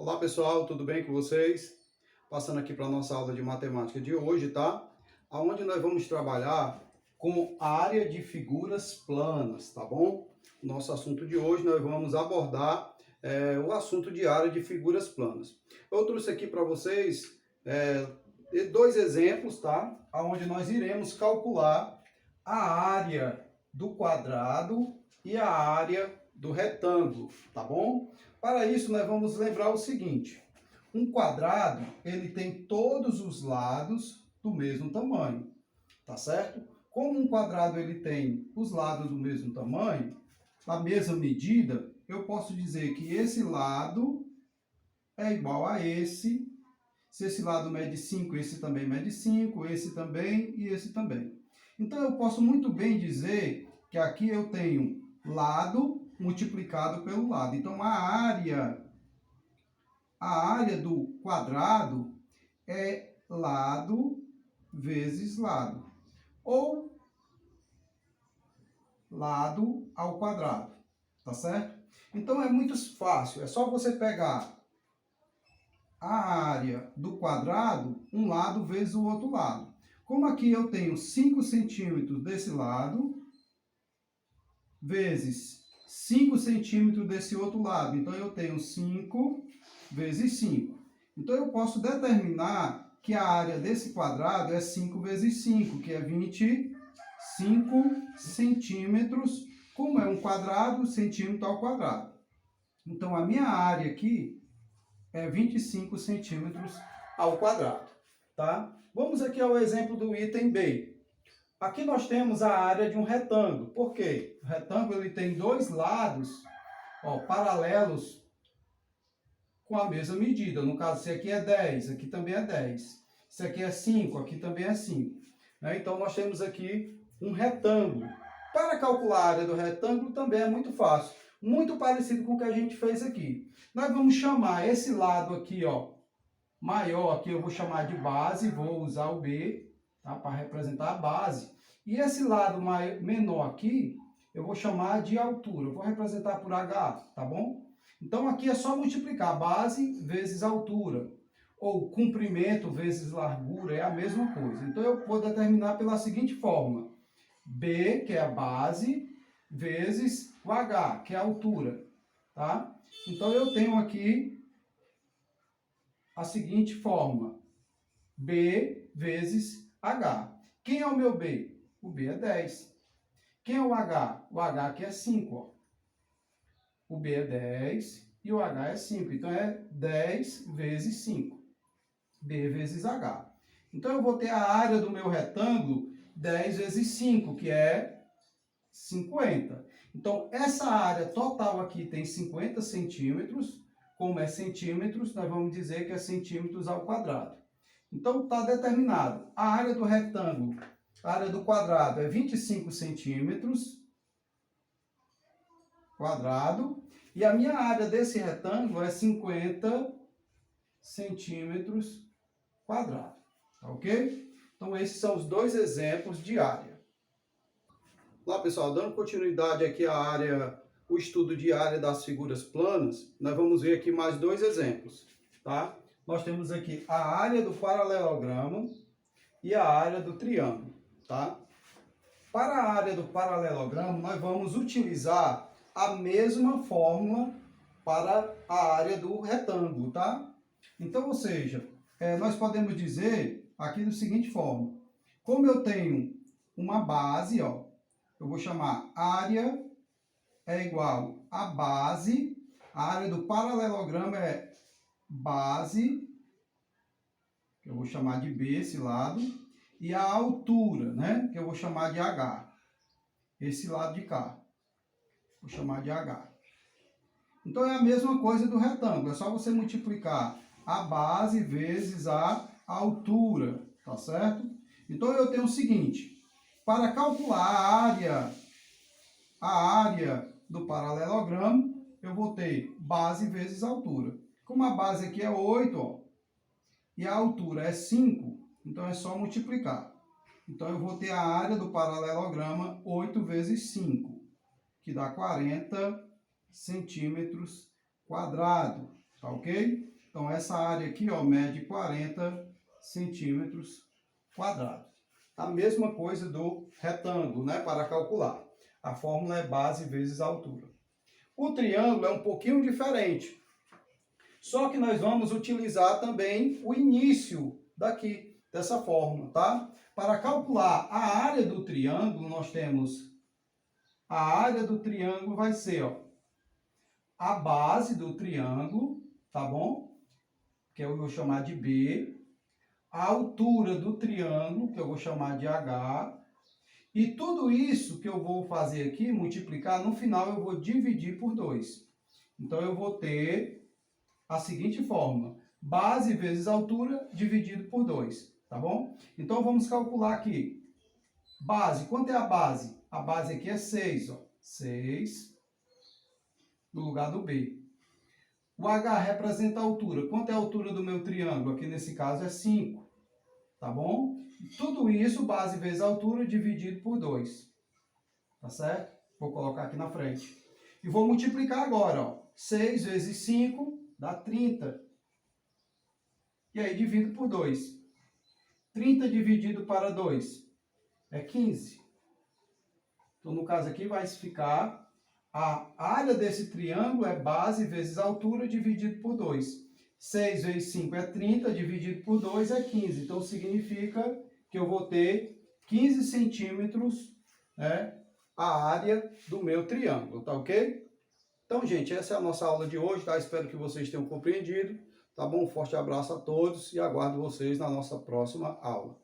Olá pessoal, tudo bem com vocês? Passando aqui para a nossa aula de matemática de hoje, tá? Onde nós vamos trabalhar com área de figuras planas, tá bom? Nosso assunto de hoje nós vamos abordar o assunto de área de figuras planas. Eu trouxe aqui para vocês dois exemplos, tá? Onde nós iremos calcular a área do quadrado e a área do retângulo, tá bom? Para isso, nós vamos lembrar o seguinte: um quadrado, ele tem todos os lados do mesmo tamanho, tá certo? Como um quadrado ele tem os lados do mesmo tamanho, da mesma medida, eu posso dizer que esse lado é igual a esse. Se esse lado mede 5, esse também mede 5, esse também e esse também. Então, eu posso muito bem dizer que aqui eu tenho lado multiplicado pelo lado. Então, a área do quadrado é lado vezes lado, ou lado ao quadrado, tá certo? Então, é muito fácil, é só você pegar a área do quadrado, um lado vezes o outro lado. Como aqui eu tenho 5 centímetros desse lado, vezes 5 centímetros desse outro lado. Então, eu tenho 5 vezes 5. Então, eu posso determinar que a área desse quadrado é 5 vezes 5, que é 25 centímetros. Como é um quadrado, centímetro ao quadrado. Então, a minha área aqui é 25 centímetros ao quadrado, tá? Vamos aqui ao exemplo do item B. Aqui nós temos a área de um retângulo. Por quê? O retângulo ele tem dois lados, paralelos com a mesma medida. No caso, se aqui é 10, aqui também é 10. Se aqui é 5, aqui também é 5. Né? Então, nós temos aqui um retângulo. Para calcular a área do retângulo também é muito fácil. Muito parecido com o que a gente fez aqui. Nós vamos chamar esse lado aqui, maior, aqui eu vou chamar de base, vou usar o B, tá, para representar a base. E esse lado menor aqui, eu vou chamar de altura, eu vou representar por H, tá bom? Então, aqui é só multiplicar base vezes altura, ou comprimento vezes largura, é a mesma coisa. Então, eu vou determinar pela seguinte forma: B, que é a base, vezes o H, que é a altura, tá? Então, eu tenho aqui a seguinte forma: B vezes H. Quem é o meu B? O B é 10. Quem é o H? O H aqui é 5. O B é 10 e o H é 5. Então, é 10 vezes 5. B vezes H. Então, eu vou ter a área do meu retângulo 10 vezes 5, que é 50. Então, essa área total aqui tem 50 centímetros. Como é centímetros, nós vamos dizer que é centímetros ao quadrado. Então, está determinado. A área do retângulo, a área do quadrado é 25 centímetros quadrado. E a minha área desse retângulo é 50 centímetros quadrado. Tá ok? Então, esses são os dois exemplos de área. Lá, pessoal, dando continuidade aqui à área, o estudo de área das figuras planas, nós vamos ver aqui mais dois exemplos, tá? Nós temos aqui a área do paralelogramo e a área do triângulo, tá? Para a área do paralelogramo, nós vamos utilizar a mesma fórmula para a área do retângulo, tá? Então, ou seja, nós podemos dizer aqui da seguinte forma: como eu tenho uma base, eu vou chamar área é igual a base, a área do paralelogramo é base, que eu vou chamar de B esse lado, e a altura, né, que eu vou chamar de H, esse lado de cá, vou chamar de H. Então, é a mesma coisa do retângulo, é só você multiplicar a base vezes a altura, tá certo? Então, eu tenho o seguinte: para calcular a área do paralelogramo, eu vou ter base vezes altura. Como a base aqui é 8, e a altura é 5, então é só multiplicar. Então, eu vou ter a área do paralelograma 8 vezes 5, que dá 40 centímetros quadrados. Tá ok? Então, essa área aqui, ó, mede 40 centímetros quadrados. A mesma coisa do retângulo, né, para calcular. A fórmula é base vezes altura. O triângulo é um pouquinho diferente. Só que nós vamos utilizar também o início daqui, dessa fórmula, tá? Para calcular a área do triângulo, nós temos a área do triângulo vai ser, ó, a base do triângulo, tá bom? Que eu vou chamar de B. A altura do triângulo, que eu vou chamar de H. E tudo isso que eu vou fazer aqui, multiplicar, no final eu vou dividir por 2. Então, eu vou ter a seguinte fórmula: base vezes altura dividido por 2, tá bom? Então, vamos calcular aqui. Base, quanto é a base? A base aqui é 6, ó. 6 no lugar do B. O H representa a altura. Quanto é a altura do meu triângulo? Aqui nesse caso é 5, tá bom? Tudo isso, base vezes altura, dividido por 2, tá certo? Vou colocar aqui na frente. E vou multiplicar agora, ó. 6 vezes 5 dá 30. E aí divido por 2. 30 dividido para 2 é 15. Então, no caso aqui, vai ficar a área desse triângulo é base vezes altura dividido por 2. 6 vezes 5 é 30, dividido por 2 é 15. Então, significa que eu vou ter 15 centímetros, né, a área do meu triângulo, tá ok? Então, gente, essa é a nossa aula de hoje, tá? Espero que vocês tenham compreendido, tá bom? Um forte abraço a todos e aguardo vocês na nossa próxima aula.